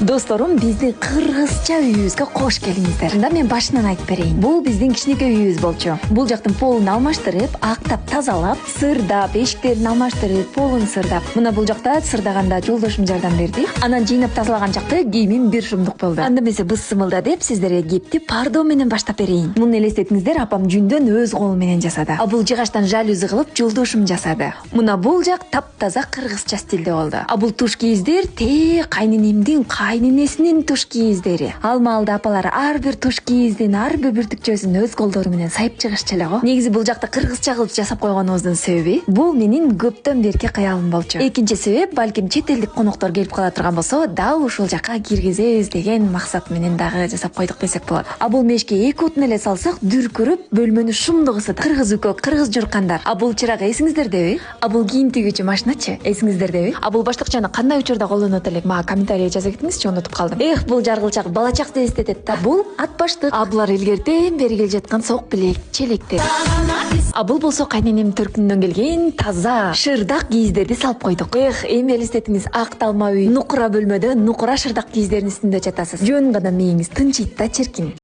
Досторум, биздин кыргызча үйүбүзгө кош келиңиздер. Анда мен башынан айтып берейин. Бул биздин кичинекей үйүбүз болчу. Бул жактын полун алмаштырып, актап, тазалап, сырдап, эшиктерин алмаштырып, полун сырдап. Мына бул жакта сырдаганда жолдошум жардам берди. Анан жыйнап тазалаган жакты кийимим бир шумдук болду. Анда эмесе быз сымылда деп сиздерге кепти пардо менен баштап берейин. Муну элестетиңиздер, апам жүндөн өз колу менен жасады. А бул жыгачтан жалюзи кылып жолдошум жасады. Мына бул жак таптаза кыргызча стилде болду. А бул туш кийиздер кайненемдин кайненесинин туш кийиздери. Ал маалда апалар ар бир туш кийиздин ар бир бүртүкчөсүн өз колдору менен сайып чыгышчу эле го. Негизи бул жакта кыргызча кылып жасап койгонубуздун себеби бул менин көптөн берки кыялым болчу. Экинчи себеп, балким чет элдик коноктор келип кала турган болсо, дал ушул жакка киргизебиз деген максат менен дагы жасап койдук десек болот. А бул мешке эки отун эле салсак, дүркүрөп бөлмөнү шумдук ысытат. Кыргыз үкө, кыргыз журкандар. А бул чырак эсиңиздердеби? А бул кийим тигүүчү машиначы эсиңиздердеби? А бул баштыкчаны кандай учурда колдонот элек? Мага комментарий жаза кетиңизчи, унутуп калдым. Бул жаргылчак балачакты эстетет да. Бул ат баштык. А булар илгертен бери келе жаткан сок билек, челектер. А бул болсо кайненем төркүнүнөн келген таза шырдак кийиздерди салып койдук. Эми элестетиңиз, ак талма үй, нукура бөлмөдө нукура шырдак кийиздердин үстүндө жатасыз. Жөн гана мээңиз тынчыйт да чиркин.